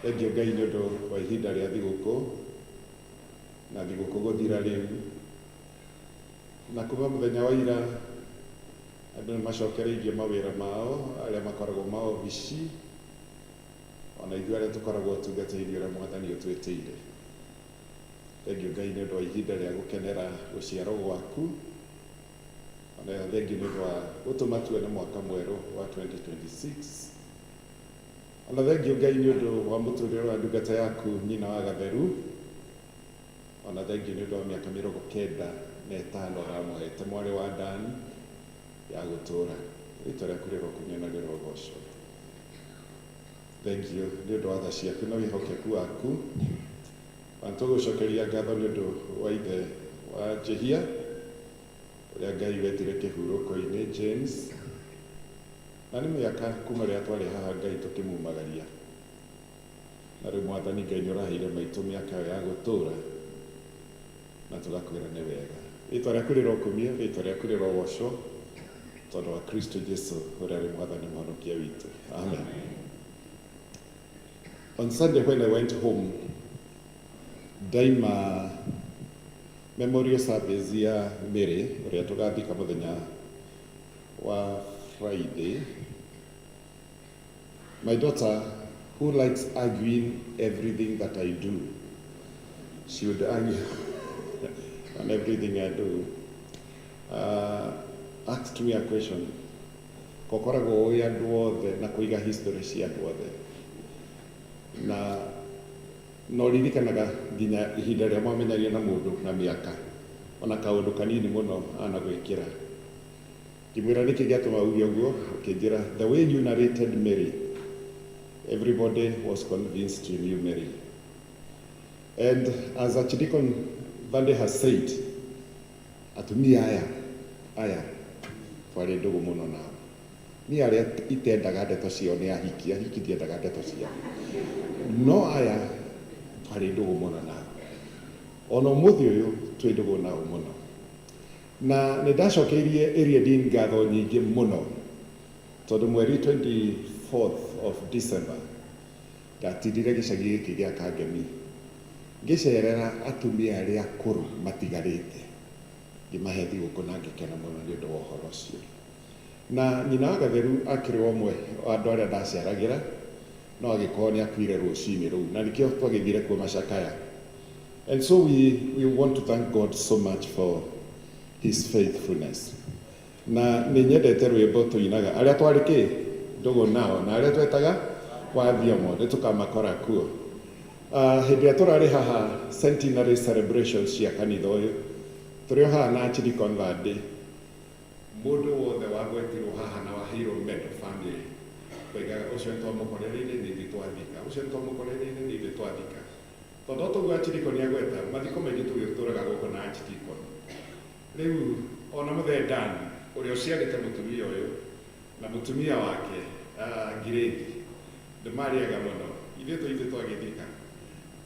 Thengiũ Ngai nĩ ũndũ wa ihinda rĩa thigũkũ na thigũkũ gũthira rĩu. Na kuma mũthenya wa ira andũ nĩ macokereirie mawĩra mao, arĩa makoragwo maobici, ona ithuĩ arĩa tũkoragwo tungatĩire ũrĩa Mwathani ũtwĩtĩire. Thengiũ Ngai nĩ ũndũ wa ihinda rĩa gũkenera gũciarwo gwaku, ona thengiũ nĩ ũndũ wa gũtũma tuone mwaka mwerũ wa 2026. Ona thengiũ Ngai nĩ ũndũ wa mũtũrĩre wa ndungata yaku nyina wa gatheru, ona thengiũ nĩ ũndũ wa mĩaka 95 ũramũhete mwarĩ wa Dan ya gũtũũra. Rĩĩtwa rĩaku rĩrokunyanagĩrwo ũgoco. Thengiũ nĩ ũndũ wa tha ciaku na wĩhokeku waku, na tũgũcokeria ngatho nĩ ũndũ wa ithe wa Jehia ũrĩa Ngai wetire kĩhurũko-inĩ James, na nĩ mĩaka kuma rĩrĩa twarĩ haha Ngai tũkĩmumagaria, na rĩu Mwathani Ngai nĩ ũraheire maitũ mĩaka ĩyo ya gũtũũra, na tũgakwĩra nĩ wega. Rĩĩtwa rĩaku rĩrokumio, rĩĩtwa rĩaku rĩrogocwo tondũ wa Kristo Jesu ũrĩa arĩ Mwathani Mũhonokia witũ. Amen. On Sunday when I went home, daima memorial service ya Mary ũrĩa tũgathika mũthenya wa Friday. My daughter, who likes arguing everything that I do, she would argue on everything I do, asked me a question. Kokoragwo ũĩ andũ othe na kũiga history cia andũ othe. Na no ririkanaga nginya ihinda rĩa mwamenyaria na mũndũ na mĩaka, ona kaũndũ kanini mũno anagwĩkĩra. Ngĩmwĩra nĩkĩ gĩatũma uge ũguo, akĩnjĩra, the way you narrated Mary, everybody was convinced you knew Mary. And as Archdeacon Vande has said, atumia aya twarĩ ndũgũ mũno nao. Niĩ arĩa itendaga ndeto ciao nĩ ahiki ndiendaga ndeto ciao. No aya twarĩ ndũgũ mũno nao. Ona ũmũthĩ ũyũ twĩ ndũgũ nao mũno. Na nĩ ndacokeirie area dean ngatho nyingĩ mũno tondũ mweri 24th of December ndatindire gĩcagi gĩkĩ gĩa Kangemi ngĩcerera atumia arĩa akũrũ matigarĩte, ngĩmahe thigũkũ na ngĩkena mũno nĩ ũndũ wa ũhoro ũcio. Na nyina wa gatheru akĩrĩ ũmwe wa andũ arĩa ndaceragĩra, no agĩkorwo nĩ akuire rũcinĩ rũu, na nĩkĩo twagĩthire kuo macakaya. And so we want to thank God so much for his faithfulness. Na nĩ nyendete rwĩmbo tũinaga arĩa twarĩ kĩ ndũgũ nao na arĩa twetaga wathiamo nĩ tũkamakora kuo. Hĩndĩ ĩrĩa tũrarĩ haha centenary celebrations cia kanitha ũyũ, tũrĩ o haha na Archdeacon Vande, mũndũ wothe wagwetirwo haha na waheirwo Mena family koigaga ũcio twamũkorereire nĩ ithuĩ twathika, ũcio twamũkorereire nĩ ithuĩ twathika. Tondũ tũguo Archdeacon agweta mathiko maingĩ tũgĩtũraga gũkũ na Archdeacon. Rĩu ona mũthee Dan ũrĩa ũciarĩte mũtumia ũyũ na mũtumia wake Ngirĩthi ndĩmarĩaga mũno, ithuĩ twagĩthika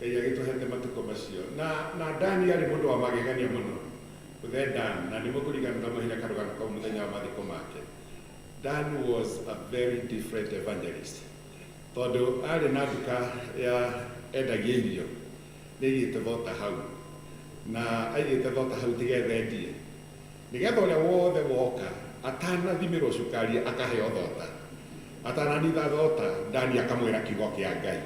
Ngai agĩtũhete matukũ macio. Na Dan arĩ mũndũ wa magegania mũno, mũthee Dan, na nĩ mũkũringana na mũhire karũgano kau mũthenya wa mathiko make. Dan was a very different evangelist, tondũ arĩ na nduka ya endagia irio, nĩ aigĩte thota hau, na aigĩte thota hau tigetha endie, nĩgetha ũrĩa wothe woka atanathimĩrwo cukari akaheo thota, atananitha thota Dan akamwĩra kiugo kĩa Ngai.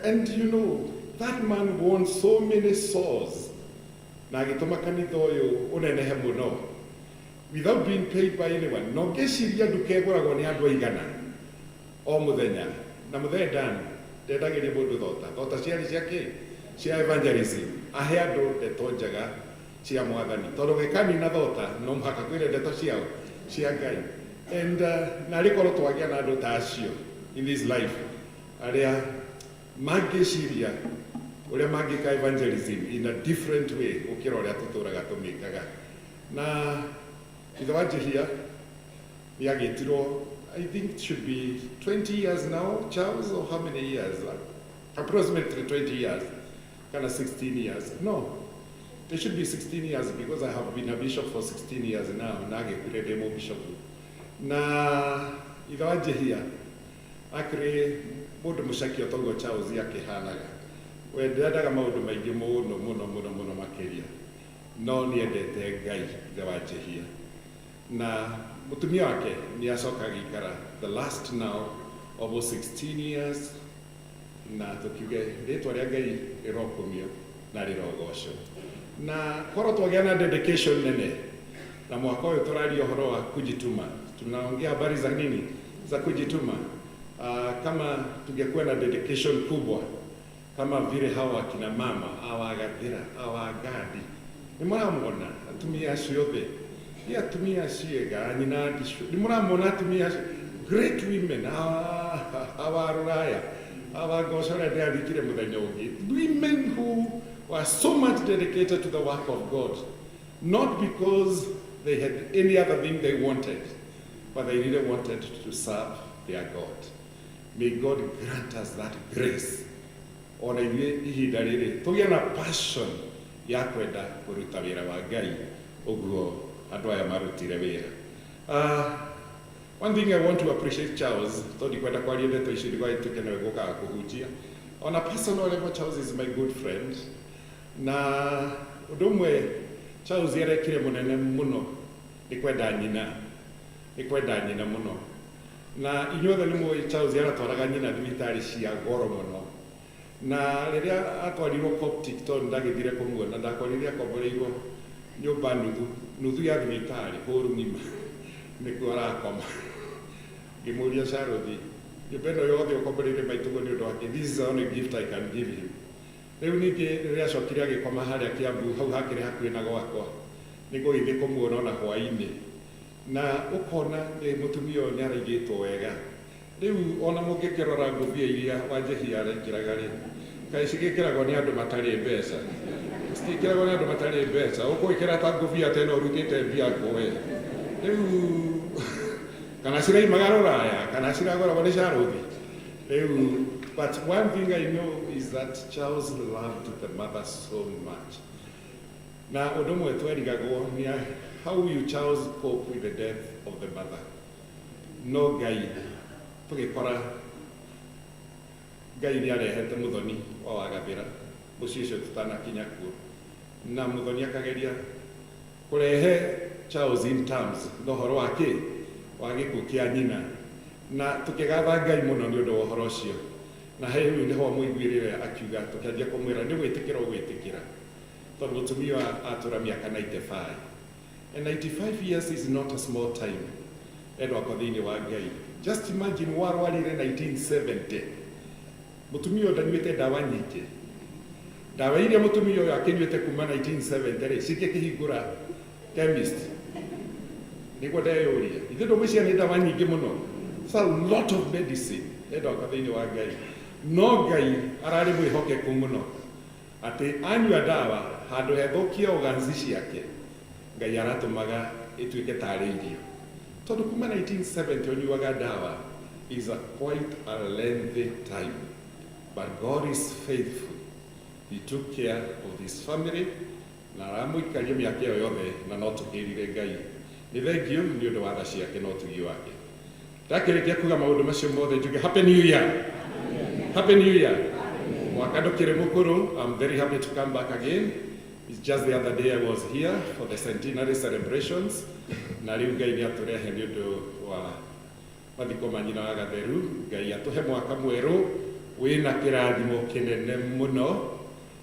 And you know, that man won so many souls, na agĩtũma kanitha ũyũ ũnenehe mũno without being paid by anyone. No ngĩciria nduka ĩgũragwo nĩ andũ aigana o mũthenya, na mũthee Dan ndendagĩria mũndũ thota ciarĩ cia kĩ cia evangelism, ahe andũ ndeto njega cia Mwathani, tondũ gĩkanina thota no mũhaka kwĩre ndeto ciao cia Ngai. And na rĩkorwo twagĩa na andũ ta acio in this life arĩa mangĩciria ũrĩa mangĩka evangelism in a different way gũkĩra ũrĩa tũtũraga tũmĩkaga. Na ithe wa Jehia nĩ agĩtirwo, I think it should be 20 years now, Charles, or how many years? Approximately 20 years, kind of 16 years. No, it should be 16 years because I have been a bishop for 16 years now. Na agĩkuire demo bishop. Na ithe wa Jehia akĩrĩ mũndũ mũcakio toguo Charles akĩhanaga. We ndendaga maũndũ maingĩ mũno makĩria, no nĩendete Ngai Ngai na mũtumia wake nĩacoka gĩikara the last now almost 16 years, na tũkiuge rĩtwa rĩa Ngai rĩrokumio na rĩrogocwo. Na korwo twagĩa na dedication nene, na mwaka ũyũ tũraria ũhoro wa kujituma, tunaongea habari za nini za kujituma. Kama tungekuwa na dedication kubwa kama vile hawa akina mama awa Gathira awa Gadi, nimũramona atumia acio othe, atumia acio nyina ndisho, nimũramona atumia great women awa Ruraya awa Gocora ndĩathikire mũthenya ũngĩ, women who were so much dedicated to the work of God, not because they had any other thing they wanted, but they really wanted to serve their God. May God grant us that grace. Ona ithuĩ ihinda rĩrĩ tũgĩe na passion ya kwenda kũruta wĩra wa Ngai ũguo andũ aya marutire wĩra. One thing I want to appreciate Charles, tondũ kwenda kwaria ndeto icio ndigagĩtuĩke nĩwe gũkaga kũhunjia. On a personal level, Charles is my good friend. Na ũndũ ũmwe Charles arekire mũnene mũno nĩ kwenda nyina mũno. Na inyuothe nĩ mũĩ Charles aratwaraga nyina thibitarĩ cia goro mũno. Na rĩrĩa atwarirwo Coptic tondũ ndagĩthire kũmuona, ndakorire akomboreirwo nyũmba nuthu ya thibitarĩ hũru ng'ima nĩkuo arakoma. Ngĩmũria Charles, nyũmba ĩno yothe ũkomboreire maitũguo nĩ ũndũ wake, this is the only gift I can give him. Rĩu ningĩ rĩrĩa acokire agĩkoma harĩa Kiambu, hau hakĩrĩ hakuhĩ na gwakwa, nĩngũgĩthiĩ kũmuona ona hwaĩ-inĩ. Na ũkona mũtumia ũyũ nĩaraigĩtwo wega. Rĩu ona mũngĩkĩrora ngũbia iria Wanjihia arekĩraga rĩ, kaĩ cigĩkĩragwo nĩ andũ matarĩ mbeca. Citikĩragwo nĩ andũ matarĩ mbeca. Ũkũĩkĩra ta ngũbia ta ĩno ũrutĩte mbia kũwe. Rĩu kana ciraimaga Rũraya, kana ciragũragwo nĩ Charles. Rĩu, but one thing I know is that Charles loved the mother so much. Na ũndũ ũmwe twerigagwo nĩ how will Charles cope with the death of the mother? No Ngai, tũgĩkora Ngai nĩarehete mũthoni wa Gathira, mũciĩ ũcio tũtanakinya kuo. Na mũthoni akageria kũrehe Charles in terms na ũhoro wa gĩkuũ kĩa nyina. Na tũkĩgatha Ngai mũno nĩ ũndũ wa ũhoro ũcio. Na rĩu nĩho mũiguĩrĩre Akiuga tũkĩanjia kũmwĩra nĩ gwĩtĩkĩra. Tondũ mũtumia atũra mĩaka 95. And 95 years is not a small time. Edwakwa thĩinĩ wa Ngai. Just imagine warwarire 1970. Mũtumia ũyũ ndanyuĩte ndawa nyingĩ. Ndawa iria mũtumia ũyũ akĩnyuĩte kuma 1970 rĩ, cingĩkĩhingũra chemist. Nĩguo ndeyũria. Ithuĩ ndũmwĩciria nĩ ndawa nyingĩ mũno. It's a lot of medicine. Edwakwa thĩinĩ wa Ngai. No Ngai ararĩ mwĩhokeku mũno. Atĩ anyua ndawa handũ hethũkie organs ciake. Ngai aratũmaga ĩtuĩke tarĩ irio. Tondũ kuma 1970 ũnyuaga ndawa is a quite a lengthy time. But God is faithful. He took care of his family. Na aramũikaria mĩaka ĩyo yothe na no tũkĩrire Ngai. Nĩ thengio nĩ ũndũ wa tha ciake no tugi wake. Ndakĩrĩkia kuga maũndũ macio mothe njuge Happy New Year. Happy New Year. Mwaka ndũkĩrĩ mũkũrũ. I'm very happy to come back again. It's just the other day I was here for the centenary celebrations. Na rĩu Ngai nĩatũrehe nĩ ũndũ wa mathiko ma nyina wa Gatheru. Ngai atũhe mwaka mwerũ wĩna kĩrathimo kĩnene mũno.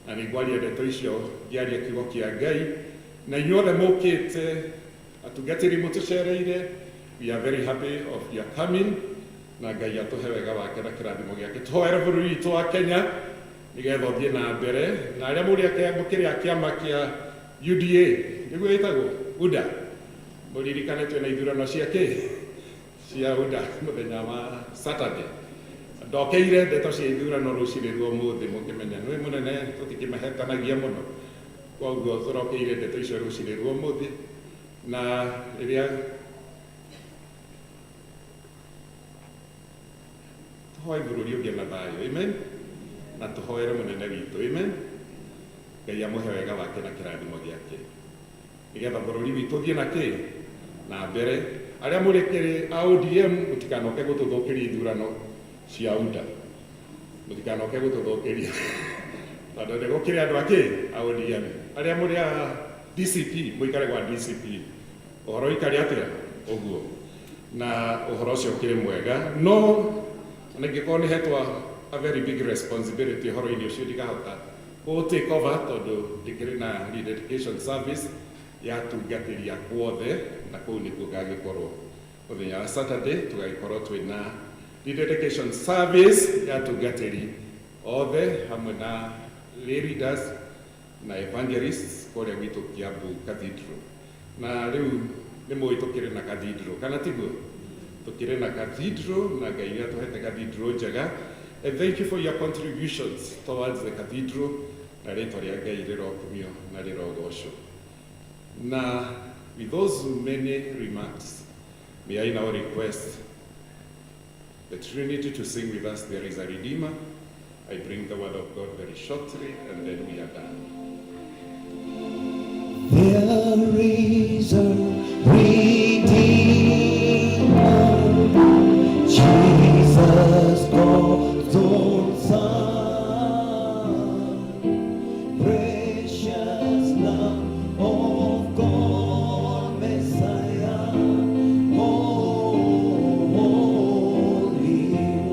Na nĩngwaria ndeto icio ngĩaria kiugo kĩa Ngai. Na inyuothe mũkĩte atungatĩri mũtũcereire. We are very happy of your coming. Na Ngai atũhe wega wake na kĩrathimo gĩake. Tũhoere bũrũri witũ wa Kenya nĩgetha ũthiĩ na mbere. Na arĩa mũkĩrĩ kĩama kĩa UDA nĩguo gĩtagwo UDA, mũririkane twĩna ithurano cia UDA mũthenya wa Saturday. Ndokeire ndeto cia ithurano rũcinĩ rwa ũmũthĩ mũkĩmenya nĩ mũnene tũtikĩmahetanagia mũno. Koguo tũrokeire ndeto icio rũcinĩ rwa ũmũthĩ. Na rĩrĩa tũhoe bũrũri ũgĩe na thayũ, amen. Na tũhoere mũnene witũ, amen. Ngai amũhe wega wake na kĩrathimo gĩake. Nĩgetha bũrũri witũ ũthiĩ na mbere. Arĩa mũrĩ a ODM mũtikanoke gũtũthũkĩria ithurano. cia UNDA. Mutikanoke gũtũthũkĩria. Tondũ nĩ gũkĩrĩ andũ angĩ a ODM arĩa mũrĩ a DCP, mũikare gwa DCP. Ũhoro ikari atĩa ũguo. Na ũhoro ũcio ũkĩrĩ mwega. No nĩngĩkorwo nĩhetwo a very big responsibility ũhoro-inĩ ũcio ndikahota take over tondũ ndĩkĩrĩ na rededication service ya tungatĩria guothe na kũu nĩkuo ngagĩkorwo mũthenya wa Saturday tũgagĩkorwo twĩna rededication service ya tungatĩri othe hamwe na lay leaders na evangelists kũrĩa gwitũ Kiambu Cathedral. Na rĩu nĩ mũĩ tũkĩrĩ na cathedral kana tiguo tũkĩrĩ na cathedral na Ngai nĩ atũhete cathedral njega. And thank you for your contributions towards the cathedral. Na rĩtwa rĩa Ngai rĩrokumio na rĩrogocwo. Na with those many remarks, may I now request the Trinity to sing with us, There is a Redeemer. I bring the word of God very shortly and then we are done. There is a Redeemer, Jesus God's own Son, precious Lamb of God, Messiah, Holy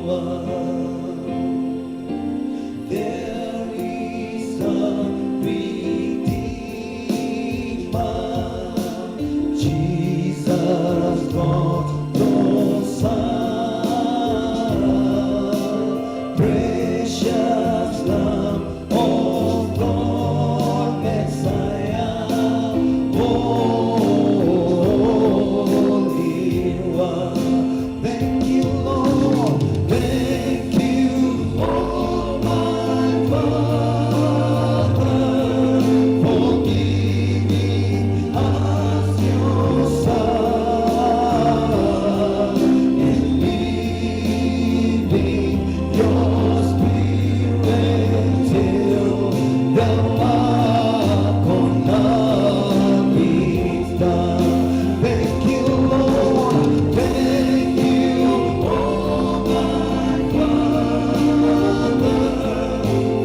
One. There is a Jesus God, the Son, precious Lamb of God, Messiah, Holy One. Thank you, Lord. Thank you, oh my Father, for giving us your Son and leaving your Spirit till the work on earth is done. Thank you, Lord. Thank you, oh my Father,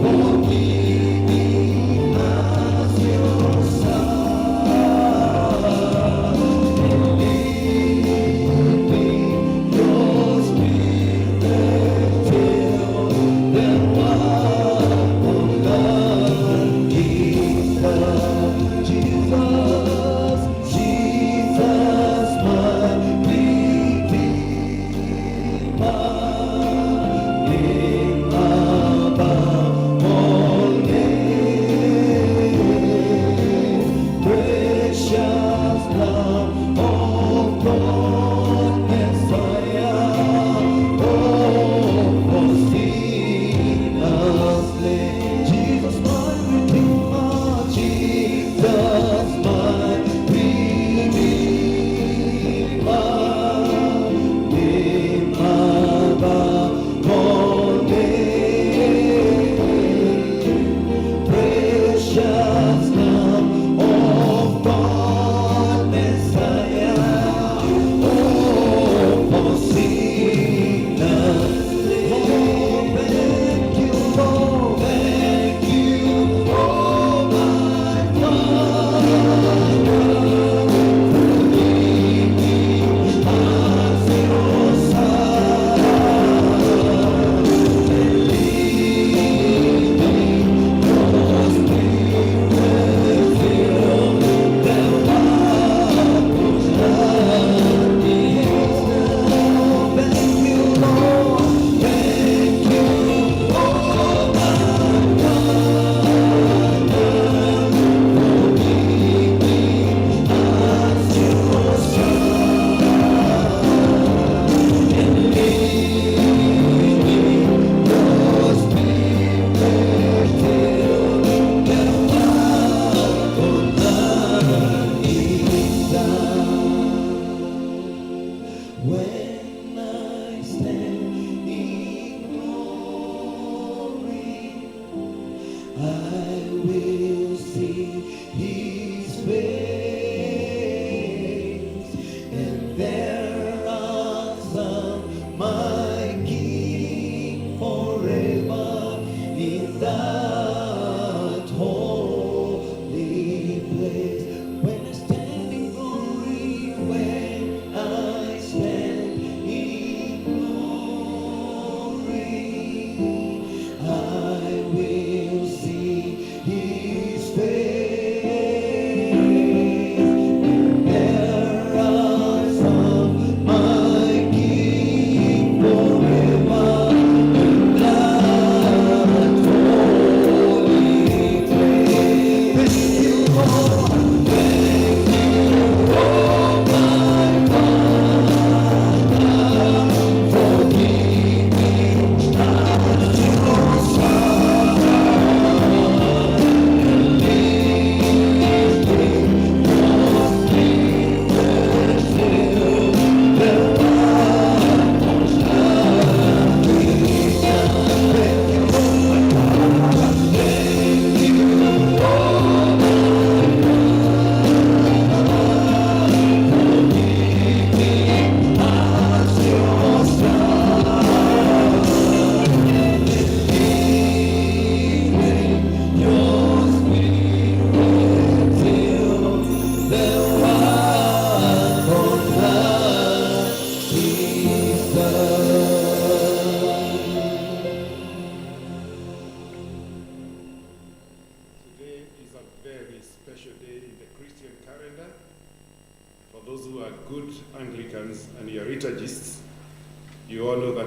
for giving us your Son and leaving your Spirit till the work on earth is done. Jesus, Jesus, my Redeemer, name above all names, precious Lamb of God, Messiah, for sinners slain. Jesus, my Redeemer, Jesus, my Redeemer, name above all names, precious Lamb of God, Messiah, for sinners slain. Thank you, Lord. Thank you, oh my Father, for giving us your Son and leaving your Spirit till the work on earth is done. Thank you, Lord. Thank you, oh my Father, for giving us your Son and leaving your Spirit till the work on earth is done. When I stand in glory, I will see His face, and there answer my King.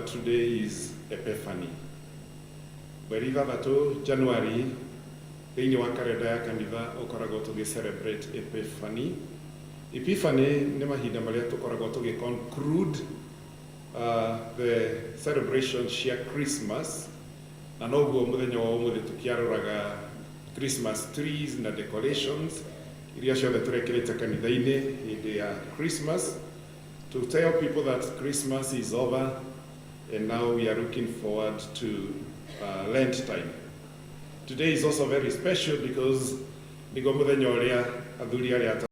that today is Epiphany. Mweri ithathatu January thĩinĩ wa kalenda ya kanitha ũkoragwo tũgĩ-celebrate Epiphany. Epiphany nĩ mahinda marĩa tũkoragwo tũgĩ-conclude the celebration cia Christmas, na noguo mũthenya wa ũmũthĩ tũkĩaroraga Christmas trees na decorations iria ciothe tũrekĩrĩte kanitha-inĩ hĩndĩ ya Christmas, to tell people that Christmas is over and now we are looking forward to Lent time. Today is also very special because nĩguo mũthenya ũrĩa athuri arĩa